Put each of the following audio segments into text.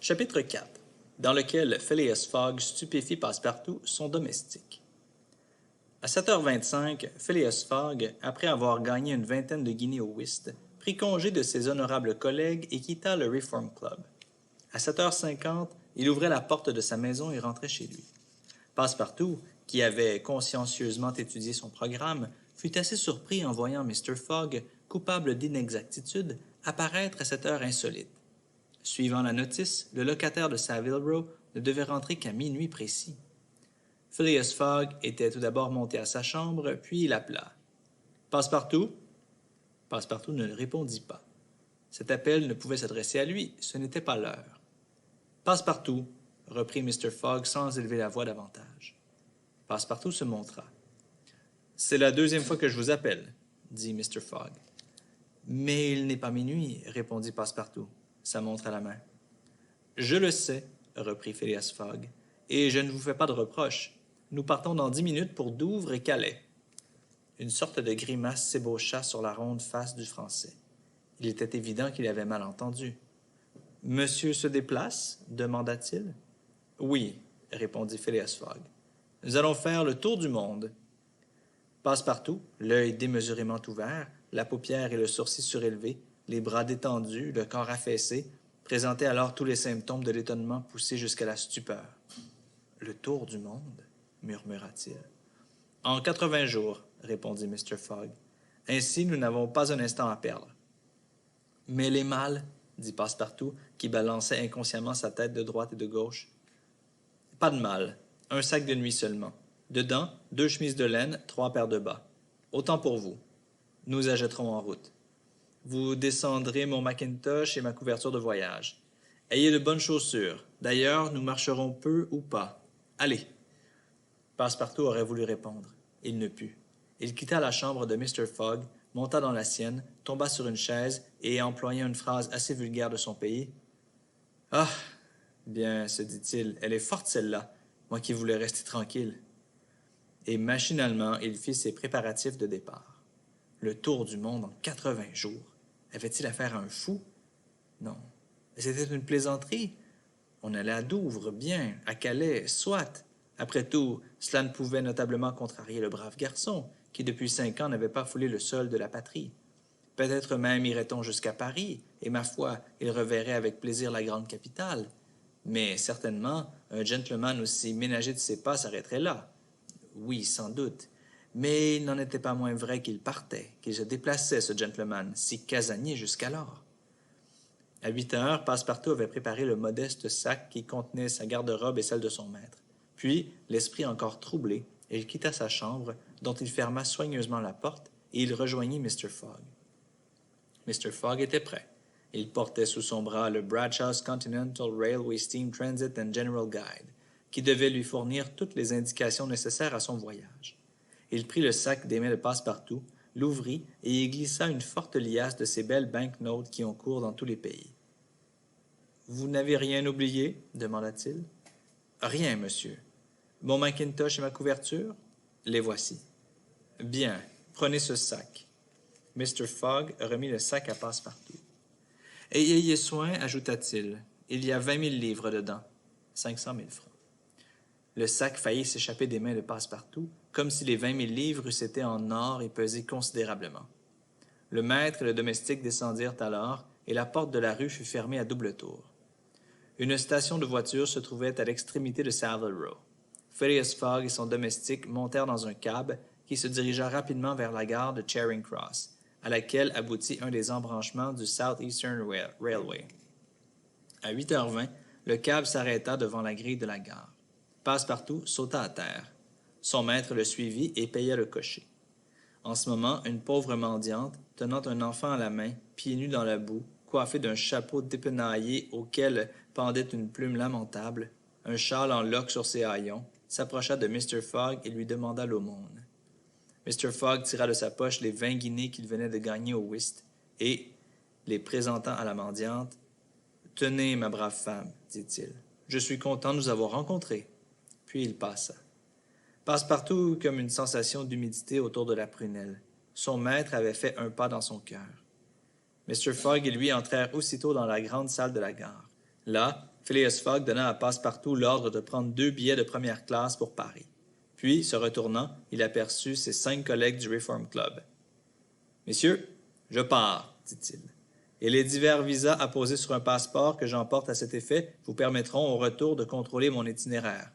Chapitre 4, dans lequel Phileas Fogg stupéfie Passepartout, son domestique. À 7h25, Phileas Fogg, après avoir gagné une vingtaine de guinées au whist, prit congé de ses honorables collègues et quitta le Reform Club. À 7h50, il ouvrait la porte de sa maison et rentrait chez lui. Passepartout, qui avait consciencieusement étudié son programme, fut assez surpris en voyant Mr. Fogg, coupable d'inexactitude, apparaître à cette heure insolite. Suivant la notice, le locataire de Savile Row ne devait rentrer qu'à minuit précis. Phileas Fogg était tout d'abord monté à sa chambre, puis il appela. « Passepartout » Passepartout ne répondit pas. Cet appel ne pouvait s'adresser à lui, ce n'était pas l'heure. « Passepartout » reprit Mr. Fogg sans élever la voix davantage. Passepartout se montra. « C'est la deuxième fois que je vous appelle, » dit Mr. Fogg. « Mais il n'est pas minuit, » répondit Passepartout, sa montre à la main. « Je le sais, » reprit Phileas Fogg, « et je ne vous fais pas de reproches. Nous partons dans 10 minutes pour Douvres et Calais. » Une sorte de grimace s'ébaucha sur la ronde face du Français. Il était évident qu'il avait mal entendu. « Monsieur se déplace » demanda-t-il. « Oui, » répondit Phileas Fogg. « Nous allons faire le tour du monde. » Passepartout, l'œil démesurément ouvert, la paupière et le sourcil surélevé, les bras détendus, le corps affaissé, présentait alors tous les symptômes de l'étonnement poussé jusqu'à la stupeur. « Le tour du monde » murmura-t-il. « En 80 jours, » répondit Mr. Fogg. « Ainsi, nous n'avons pas un instant à perdre. »« Mais les malles » dit Passepartout, qui balançait inconsciemment sa tête de droite et de gauche. « Pas de malles. Un sac de nuit seulement. Dedans, 2 chemises de laine, 3 paires de bas. Autant pour vous. Nous achèterons en route. Vous descendrez mon macintosh et ma couverture de voyage. Ayez de bonnes chaussures. D'ailleurs, nous marcherons peu ou pas. Allez. » Passepartout aurait voulu répondre. Il ne put. Il quitta la chambre de Mr. Fogg, monta dans la sienne, tomba sur une chaise et employa une phrase assez vulgaire de son pays. « Ah, bien, se dit-il, elle est forte celle-là, moi qui voulais rester tranquille. » Et machinalement, il fit ses préparatifs de départ. Le tour du monde en 80 jours. Avait-il affaire à un fou? Non. C'était une plaisanterie. On allait à Douvres, bien, à Calais, soit. Après tout, cela ne pouvait notablement contrarier le brave garçon, qui depuis 5 ans n'avait pas foulé le sol de la patrie. Peut-être même irait-on jusqu'à Paris, et ma foi, il reverrait avec plaisir la grande capitale. Mais certainement, un gentleman aussi ménagé de ses pas s'arrêterait là. Oui, sans doute. Mais il n'en était pas moins vrai qu'il partait, qu'il se déplaçait, ce gentleman, si casanier jusqu'alors. À 8 heures, Passepartout avait préparé le modeste sac qui contenait sa garde-robe et celle de son maître. Puis, l'esprit encore troublé, il quitta sa chambre, dont il ferma soigneusement la porte, et il rejoignit Mr. Fogg. Mr. Fogg était prêt. Il portait sous son bras le Bradshaw's Continental Railway Steam Transit and General Guide, qui devait lui fournir toutes les indications nécessaires à son voyage. Il prit le sac des mains de Passepartout, l'ouvrit et y glissa une forte liasse de ces belles banknotes qui ont cours dans tous les pays. « Vous n'avez rien oublié » demanda-t-il. « Rien, monsieur. Mon macintosh et ma couverture? Les voici. »« Bien, prenez ce sac. » Mr. Fogg remit le sac à Passepartout. « Et ayez soin, ajouta-t-il, il y a 20 000 livres dedans, 500 000 francs. » Le sac faillit s'échapper des mains de Passepartout, comme si les 20 000 livres eussent été en or et pesé considérablement. Le maître et le domestique descendirent alors, et la porte de la rue fut fermée à double tour. Une station de voitures se trouvait à l'extrémité de Savile Row. Phileas Fogg et son domestique montèrent dans un cab qui se dirigea rapidement vers la gare de Charing Cross, à laquelle aboutit un des embranchements du South Eastern Railway. À 8h20, le cab s'arrêta devant la grille de la gare. Passepartout sauta à terre. Son maître le suivit et paya le cocher. En ce moment, une pauvre mendiante, tenant un enfant à la main, pieds nus dans la boue, coiffée d'un chapeau dépenaillé auquel pendait une plume lamentable, un châle en loques sur ses haillons, s'approcha de Mr. Fogg et lui demanda l'aumône. Mr. Fogg tira de sa poche les 20 guinées qu'il venait de gagner au whist et, les présentant à la mendiante, « Tenez, ma brave femme, dit-il, je suis content de nous avoir rencontrés. » Puis il passa. Passepartout eut comme une sensation d'humidité autour de la prunelle. Son maître avait fait un pas dans son cœur. Mr. Fogg et lui entrèrent aussitôt dans la grande salle de la gare. Là, Phileas Fogg donna à Passepartout l'ordre de prendre 2 billets de première classe pour Paris. Puis, se retournant, il aperçut ses 5 collègues du Reform Club. « Messieurs, je pars, dit-il, et les divers visas apposés sur un passeport que j'emporte à cet effet vous permettront au retour de contrôler mon itinéraire. »«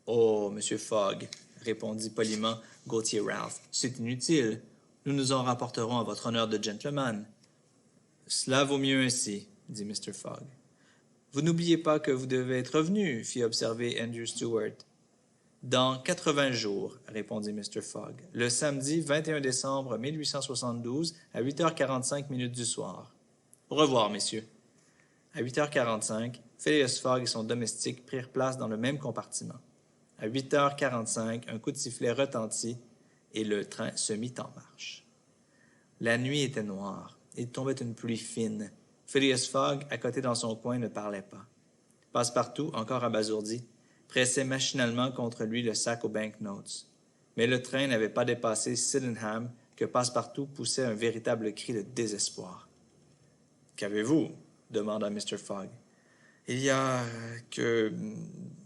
Oh, monsieur Fogg, répondit poliment Gauthier Ralph, c'est inutile. Nous nous en rapporterons à votre honneur de gentleman. »« Cela vaut mieux ainsi, dit Mr. Fogg. »« Vous n'oubliez pas que vous devez être revenu, fit observer Andrew Stuart. »« Dans 80 jours, répondit Mr. Fogg, le samedi 21 décembre 1872 à 8h45 du soir. Au revoir, messieurs. » À 8h45, Phileas Fogg et son domestique prirent place dans le même compartiment. À 8h45, un coup de sifflet retentit et le train se mit en marche. La nuit était noire. Il tombait une pluie fine. Phileas Fogg, accoté dans son coin, ne parlait pas. Passepartout, encore abasourdi, pressait machinalement contre lui le sac aux banknotes. Mais le train n'avait pas dépassé Sydenham que Passepartout poussait un véritable cri de désespoir. « Qu'avez-vous? » demanda Mr. Fogg. « Il y a que,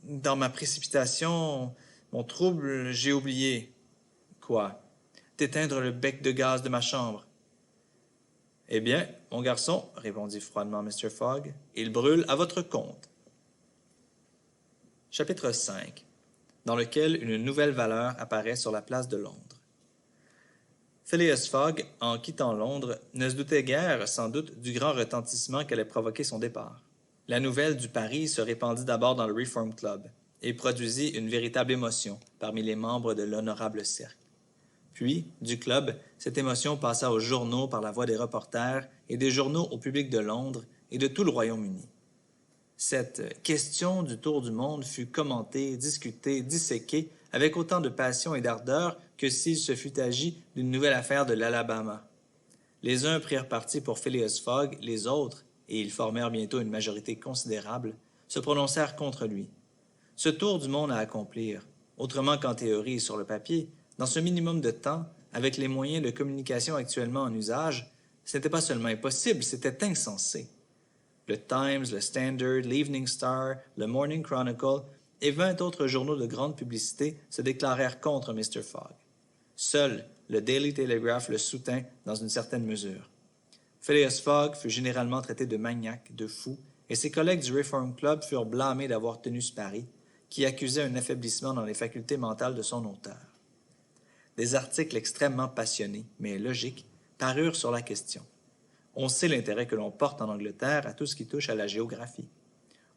dans ma précipitation, mon trouble, j'ai oublié. »« Quoi? »« D'éteindre le bec de gaz de ma chambre. »« Eh bien, mon garçon, répondit froidement Mr. Fogg, il brûle à votre compte. » Chapitre 5, dans lequel une nouvelle valeur apparaît sur la place de Londres. Phileas Fogg, en quittant Londres, ne se doutait guère, sans doute, du grand retentissement qu'allait provoquer son départ. La nouvelle du Paris se répandit d'abord dans le Reform Club et produisit une véritable émotion parmi les membres de l'honorable cercle. Puis, du club, cette émotion passa aux journaux par la voix des reporters et des journaux au public de Londres et de tout le Royaume-Uni. Cette question du tour du monde fut commentée, discutée, disséquée avec autant de passion et d'ardeur que s'il se fût agi d'une nouvelle affaire de l'Alabama. Les uns prirent parti pour Phileas Fogg, les autres, et ils formèrent bientôt une majorité considérable, se prononcèrent contre lui. Ce tour du monde à accomplir, autrement qu'en théorie et sur le papier, dans ce minimum de temps, avec les moyens de communication actuellement en usage, ce n'était pas seulement impossible, c'était insensé. Le Times, le Standard, l'Evening Star, le Morning Chronicle et 20 autres journaux de grande publicité se déclarèrent contre Mr. Fogg. Seul le Daily Telegraph le soutint dans une certaine mesure. Phileas Fogg fut généralement traité de maniaque, de fou, et ses collègues du Reform Club furent blâmés d'avoir tenu ce pari, qui accusait un affaiblissement dans les facultés mentales de son auteur. Des articles extrêmement passionnés, mais logiques, parurent sur la question. On sait l'intérêt que l'on porte en Angleterre à tout ce qui touche à la géographie.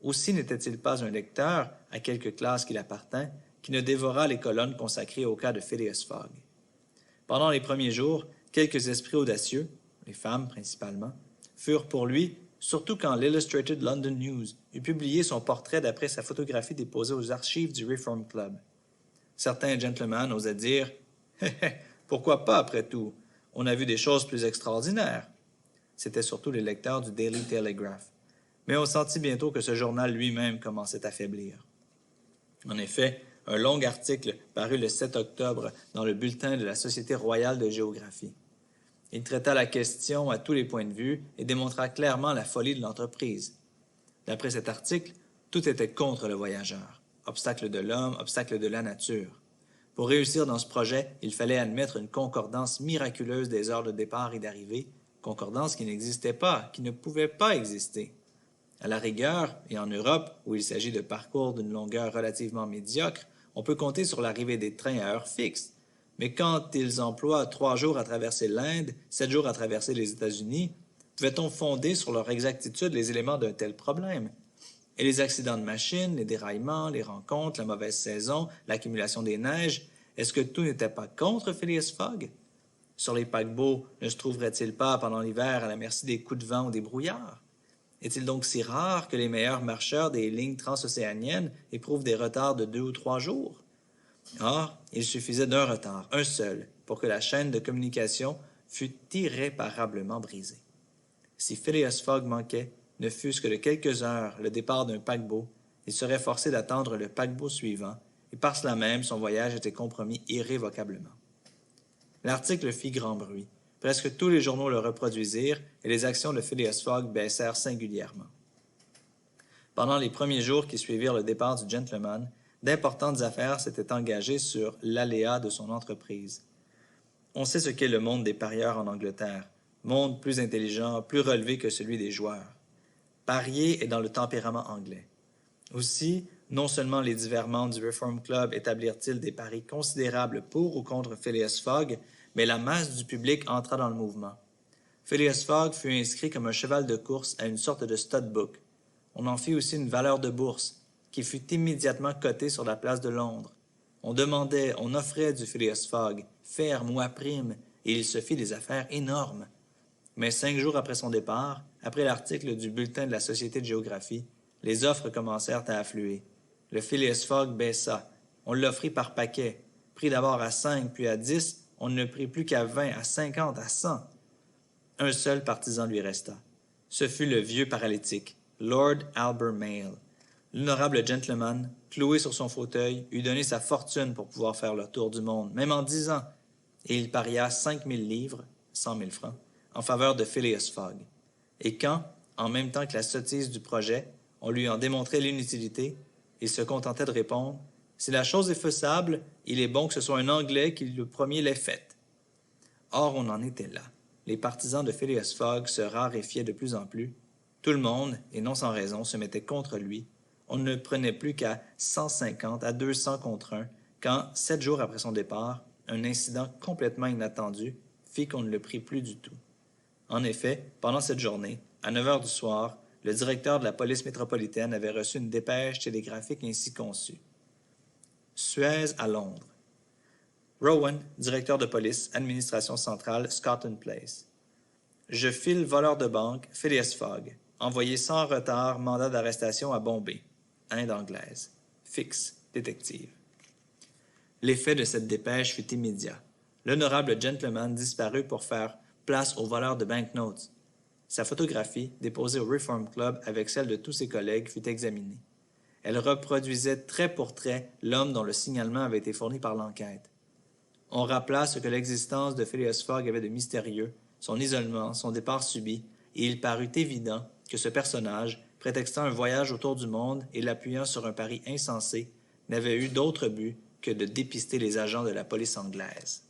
Aussi n'était-il pas un lecteur, à quelque classe qu'il appartint, qui ne dévora les colonnes consacrées au cas de Phileas Fogg. Pendant les premiers jours, quelques esprits audacieux, les femmes principalement, furent pour lui, surtout quand l'Illustrated London News eut publié son portrait d'après sa photographie déposée aux archives du Reform Club. Certains gentlemen osaient dire « Pourquoi pas, après tout? On a vu des choses plus extraordinaires. » C'était surtout les lecteurs du Daily Telegraph. Mais on sentit bientôt que ce journal lui-même commençait à faiblir. En effet, un long article parut le 7 octobre dans le bulletin de la Société royale de géographie. Il traita la question à tous les points de vue et démontra clairement la folie de l'entreprise. D'après cet article, tout était contre le voyageur. Obstacle de l'homme, obstacle de la nature. Pour réussir dans ce projet, il fallait admettre une concordance miraculeuse des heures de départ et d'arrivée, concordance qui n'existait pas, qui ne pouvait pas exister. À la rigueur, et en Europe, où il s'agit de parcours d'une longueur relativement médiocre, on peut compter sur l'arrivée des trains à heure fixe. Mais quand ils emploient 3 jours à traverser l'Inde, 7 jours à traverser les États-Unis, pouvait-on fonder sur leur exactitude les éléments d'un tel problème? Et les accidents de machines, les déraillements, les rencontres, la mauvaise saison, l'accumulation des neiges, est-ce que tout n'était pas contre Phileas Fogg? Sur les paquebots, ne se trouverait-il pas pendant l'hiver à la merci des coups de vent ou des brouillards? Est-il donc si rare que les meilleurs marcheurs des lignes transocéaniennes éprouvent des retards de 2 ou 3 jours? Or, il suffisait d'un retard, un seul, pour que la chaîne de communication fût irréparablement brisée. Si Phileas Fogg manquait, ne fût-ce que de quelques heures, le départ d'un paquebot, il serait forcé d'attendre le paquebot suivant, et par cela même, son voyage était compromis irrévocablement. L'article fit grand bruit. Presque tous les journaux le reproduisirent et les actions de Phileas Fogg baissèrent singulièrement. Pendant les premiers jours qui suivirent le départ du gentleman, d'importantes affaires s'étaient engagées sur l'aléa de son entreprise. On sait ce qu'est le monde des parieurs en Angleterre, monde plus intelligent, plus relevé que celui des joueurs. Parier est dans le tempérament anglais. Aussi, non seulement les divers membres du Reform Club établirent-ils des paris considérables pour ou contre Phileas Fogg, mais la masse du public entra dans le mouvement. Phileas Fogg fut inscrit comme un cheval de course à une sorte de stud book. On en fit aussi une valeur de bourse, qui fut immédiatement cotée sur la place de Londres. On demandait, on offrait du Phileas Fogg, ferme ou à prime, et il se fit des affaires énormes. Mais 5 jours après son départ, après l'article du Bulletin de la Société de géographie, les offres commencèrent à affluer. Le Phileas Fogg baissa. On l'offrit par paquet. Pris d'abord à 5, puis à 10, on ne prit plus qu'à 20, à 50, à 100. Un seul partisan lui resta. Ce fut le vieux paralytique, Lord Albemarle. L'honorable gentleman, cloué sur son fauteuil, eût donné sa fortune pour pouvoir faire le tour du monde, même en 10 ans, et il paria 5000 livres, 100 000 francs, en faveur de Phileas Fogg. Et quand, en même temps que la sottise du projet, on lui en démontrait l'inutilité, il se contentait de répondre « Si la chose est faisable, il est bon que ce soit un Anglais qui le premier l'ait faite. » Or, on en était là. Les partisans de Phileas Fogg se raréfiaient de plus en plus. Tout le monde, et non sans raison, se mettait contre lui. On ne prenait plus qu'à 150 à 200 contre 1, quand, 7 jours après son départ, un incident complètement inattendu fit qu'on ne le prit plus du tout. En effet, pendant cette journée, à 9 heures du soir, le directeur de la police métropolitaine avait reçu une dépêche télégraphique ainsi conçue. Suez à Londres. Rowan, directeur de police, administration centrale, Scotland Place. Je file voleur de banque, Phileas Fogg. Envoyé sans retard, mandat d'arrestation à Bombay, Inde anglaise. Fix, détective. L'effet de cette dépêche fut immédiat. L'honorable gentleman disparut pour faire place au voleur de banknotes. Sa photographie, déposée au Reform Club avec celle de tous ses collègues, fut examinée. Elle reproduisait trait pour trait l'homme dont le signalement avait été fourni par l'enquête. On rappela ce que l'existence de Phileas Fogg avait de mystérieux, son isolement, son départ subit, et il parut évident que ce personnage, prétextant un voyage autour du monde et l'appuyant sur un pari insensé, n'avait eu d'autre but que de dépister les agents de la police anglaise.